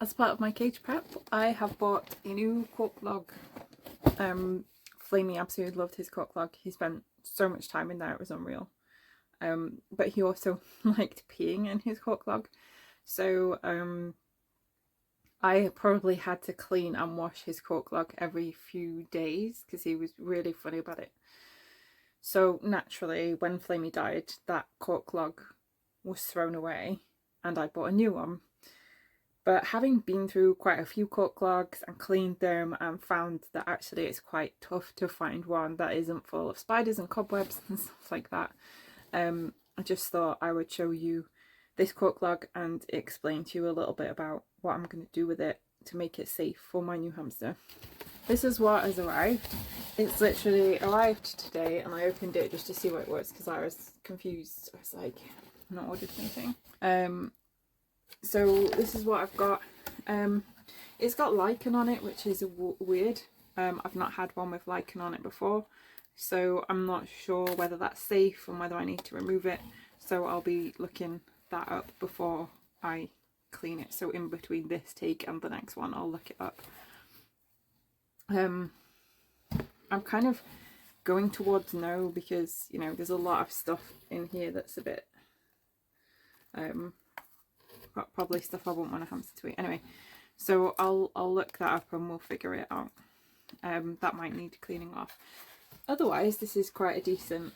As part of my cage prep, I have bought a new cork log. Flamey absolutely loved his cork log. He spent so much time in there, it was unreal. But he also liked peeing in his cork log. So I probably had to clean and wash his cork log every few days because he was really funny about it. So naturally, when Flamey died, that cork log was thrown away and I bought a new one. But having been through quite a few cork logs and cleaned them and found that actually it's quite tough to find one that isn't full of spiders and cobwebs and stuff like that, I just thought I would show you this cork log and explain to you a little bit about what I'm going to do with it to make it safe for my new hamster. This is what has arrived. It's literally arrived today and I opened it just to see what it was because I was confused. I was like, I've not ordered anything. So this is what I've got. It's got lichen on it, which is weird. I've not had one with lichen on it before, so I'm not sure whether that's safe and whether I need to remove it. So I'll be looking that up before I clean it. So in between this take and the next one, I'll look it up. I'm kind of going towards no because, you know, there's a lot of stuff in here that's a bit probably stuff I won't want a hamster to eat. Anyway, so I'll look that up and we'll figure it out. That might need cleaning off. Otherwise, this is quite a decent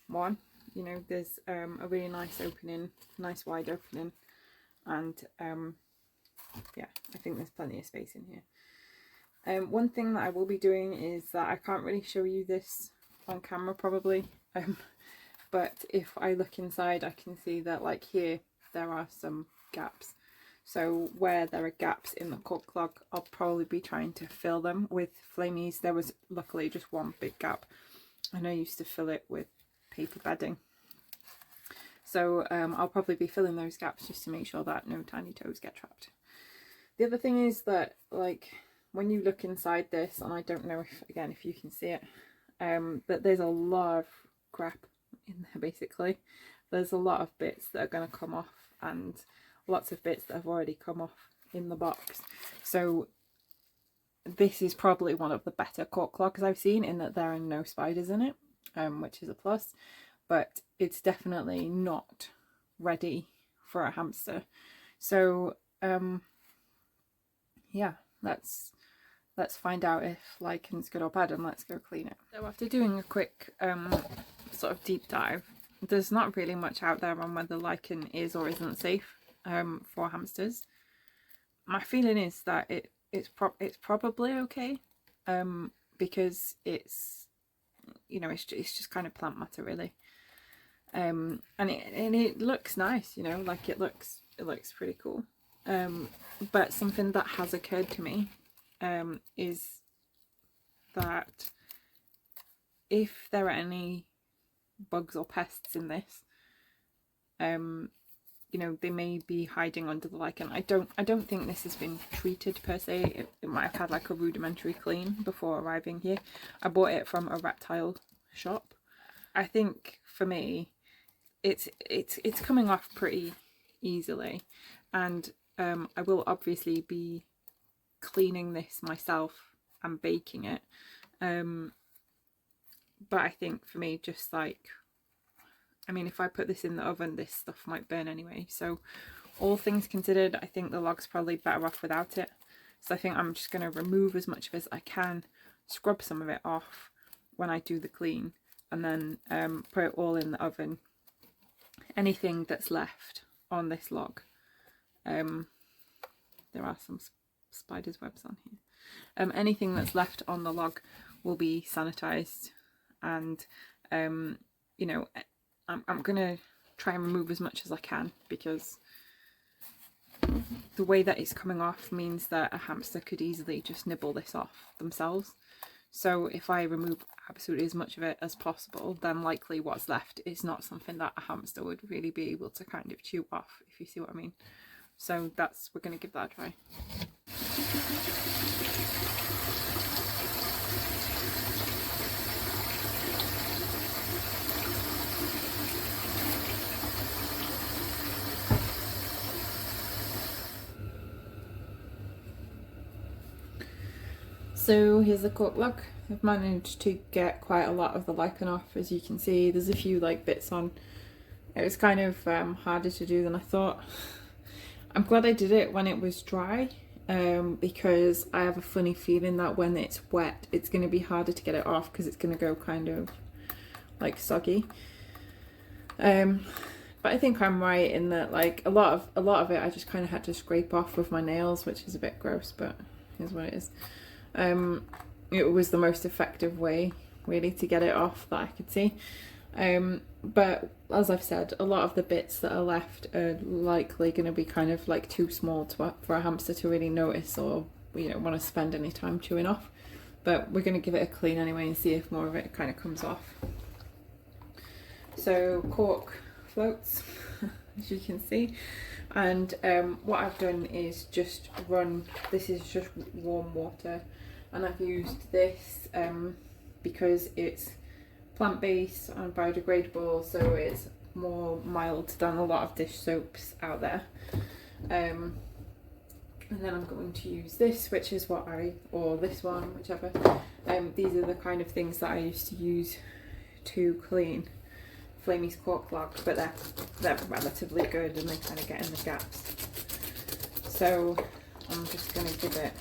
one. You know, there's a really nice opening, nice wide opening, and yeah, I think there's plenty of space in here. One thing that I will be doing is that I can't really show you this on camera probably, but if I look inside I can see that like here there are some gaps. So where there are gaps in the cork log, I'll probably be trying to fill them with Flamies. There was luckily just one big gap and I used to fill it with paper bedding. So I'll probably be filling those gaps just to make sure that no tiny toes get trapped. The other thing is that, like, when you look inside this, and I don't know if, again, if you can see it, but there's a lot of crap in there basically. There's a lot of bits that are going to come off and lots of bits that have already come off in the box. So this is probably one of the better cork logs I've seen in that there are no spiders in it, which is a plus, but it's definitely not ready for a hamster. So yeah, let's find out if lichen's good or bad and let's go clean it. So after doing a quick sort of deep dive, there's not really much out there on whether lichen is or isn't safe for hamsters. My feeling is that it's probably okay, because it's, you know, it's just kind of plant matter really, and it looks nice, you know, like it looks pretty cool. But something that has occurred to me is that if there are any bugs or pests in this, you know, they may be hiding under the lichen. I don't think this has been treated per se. It might have had like a rudimentary clean before arriving here. I bought it from a reptile shop. I think for me it's coming off pretty easily, and I will obviously be cleaning this myself and baking it, but I think for me, just like, I mean, if I put this in the oven, this stuff might burn anyway. So all things considered, I think the log's probably better off without it. So I think I'm just going to remove as much of it as I can, scrub some of it off when I do the clean, and then put it all in the oven. Anything that's left on this log, there are some spiders' webs on here. Anything that's left on the log will be sanitized, and you know, I'm gonna try and remove as much as I can, because the way that it's coming off means that a hamster could easily just nibble this off themselves. So if I remove absolutely as much of it as possible, then likely what's left is not something that a hamster would really be able to kind of chew off, if you see what I mean. So we're going to give that a try. So here's the cork log. I've managed to get quite a lot of the lichen off, as you can see. There's a few like bits on. It was kind of harder to do than I thought. I'm glad I did it when it was dry, because I have a funny feeling that when it's wet it's going to be harder to get it off because it's going to go kind of like soggy. But I think I'm right in that like a lot of it I just kind of had to scrape off with my nails, which is a bit gross, but here's what it is. It was the most effective way really to get it off that I could see. But as I've said, a lot of the bits that are left are likely going to be kind of like too small for a hamster to really notice or, you know, want to spend any time chewing off. But we're going to give it a clean anyway and see if more of it kind of comes off. So cork floats, as you can see, and what I've done is just this is just warm water, and I've used this because it's plant-based and biodegradable, so it's more mild than a lot of dish soaps out there. And then I'm going to use this, which is or this one, whichever. These are the kind of things that I used to use to clean Flamey's cork log, but they're relatively good and they kind of get in the gaps. So I'm just going to give it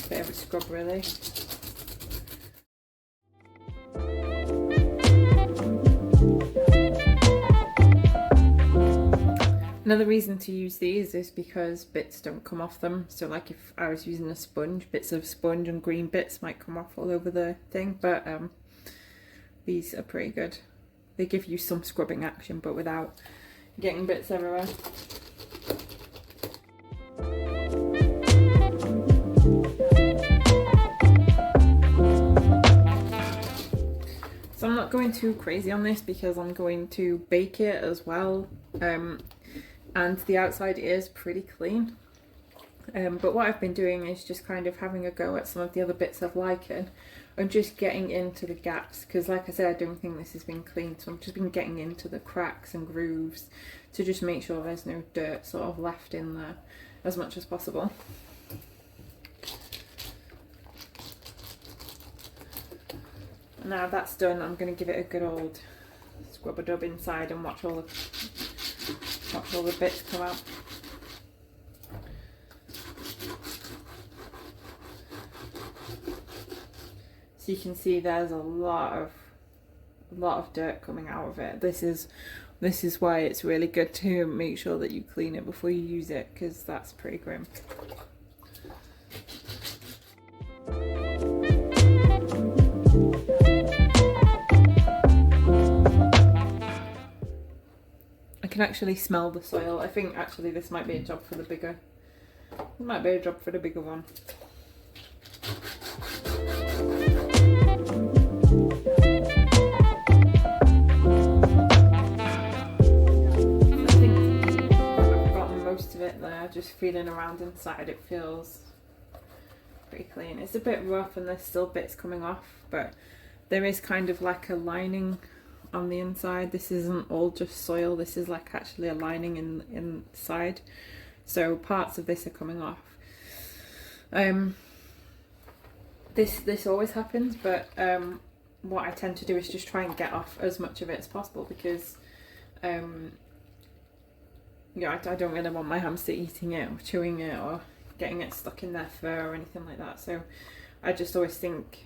a bit of a scrub really. Another reason to use these is because bits don't come off them. So like if I was using a sponge, bits of sponge and green bits might come off all over the thing, but these are pretty good. They give you some scrubbing action, but without getting bits everywhere. So I'm not going too crazy on this because I'm going to bake it as well. And the outside is pretty clean. But what I've been doing is just kind of having a go at some of the other bits of lichen and just getting into the gaps, because like I said, I don't think this has been cleaned, so I've just been getting into the cracks and grooves to just make sure there's no dirt sort of left in there as much as possible. And now that's done, I'm going to give it a good old scrub-a-dub inside and watch all the bits come out. So you can see there's a lot of dirt coming out of it. This is why it's really good to make sure that you clean it before you use it, because that's pretty grim. I can actually smell the soil. I think actually this might be a job for the bigger. It might be a job for the bigger one. There, just feeling around inside, it feels pretty clean. It's a bit rough and there's still bits coming off, but there is kind of like a lining on the inside. This isn't all just soil, this is like actually a lining inside, so parts of this are coming off. This always happens, but what I tend to do is just try and get off as much of it as possible, because yeah, I don't really want my hamster eating it or chewing it or getting it stuck in their fur or anything like that. So I just always think,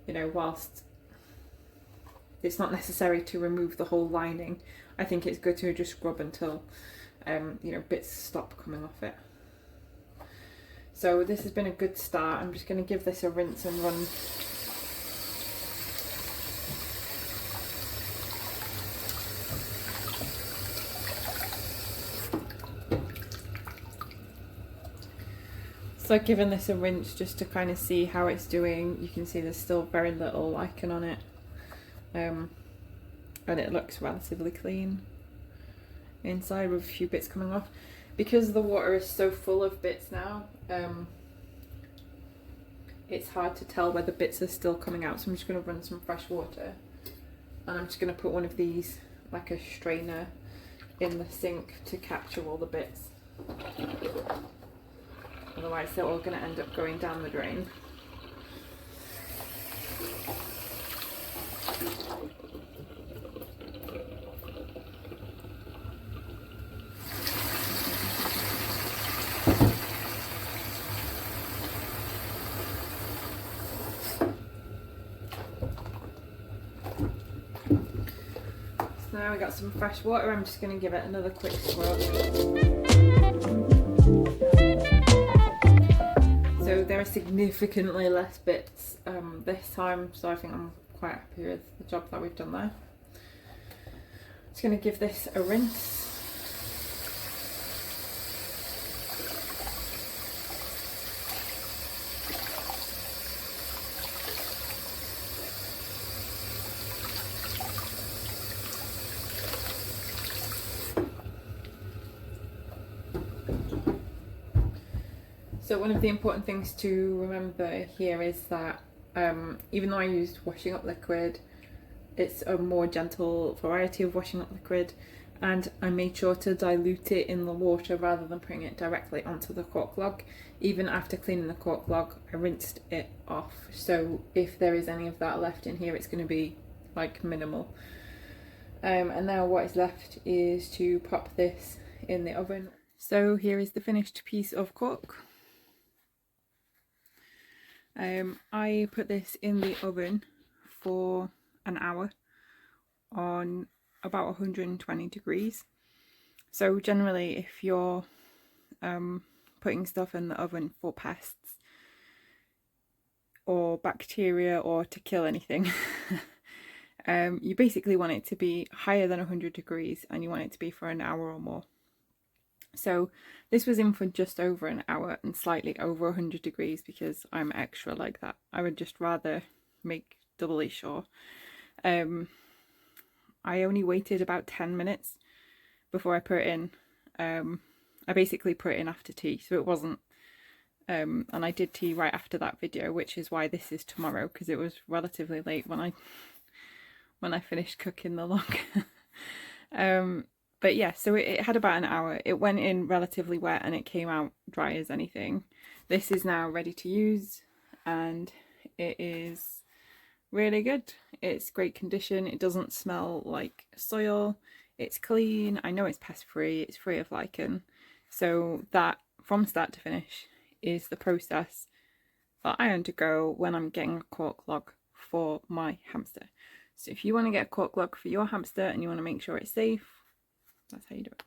you know, whilst it's not necessary to remove the whole lining, I think it's good to just scrub until you know, bits stop coming off it. So this has been a good start. I'm just going to give this a rinse and run. So I've given this a rinse just to kind of see how it's doing. You can see there's still very little lichen on it, and it looks relatively clean inside with a few bits coming off. Because the water is so full of bits now, it's hard to tell whether bits are still coming out. So I'm just going to run some fresh water, and I'm just going to put one of these, like a strainer, in the sink to capture all the bits. otherwise they're all going to end up going down the drain. Now we got some fresh water, I'm just going to give it another quick scrub. So there are significantly less bits this time, so I think I'm quite happy with the job that we've done there. Just going to give this a rinse. So one of the important things to remember here is that even though I used washing up liquid, it's a more gentle variety of washing up liquid, and I made sure to dilute it in the water rather than putting it directly onto the cork log. Even after cleaning the cork log, I rinsed it off, so if there is any of that left in here, it's going to be like minimal. And now what is left is to pop this in the oven. So here is the finished piece of cork. I put this in the oven for an hour on about 120 degrees. So generally, if you're putting stuff in the oven for pests or bacteria or to kill anything, you basically want it to be higher than 100 degrees and you want it to be for an hour or more. So this was in for just over an hour and slightly over 100 degrees because I'm extra like that. I would just rather make doubly sure. I only waited about 10 minutes before I put it in. I basically put it in after tea, so it wasn't, and I did tea right after that video, which is why this is tomorrow, because it was relatively late when I finished cooking the log. But yeah, so it had about an hour. It went in relatively wet and it came out dry as anything. This is now ready to use and it is really good. It's great condition. It doesn't smell like soil. It's clean. I know it's pest free. It's free of lichen. So that, from start to finish, is the process that I undergo when I'm getting a cork log for my hamster. So if you want to get a cork log for your hamster and you want to make sure it's safe, that's how you do it.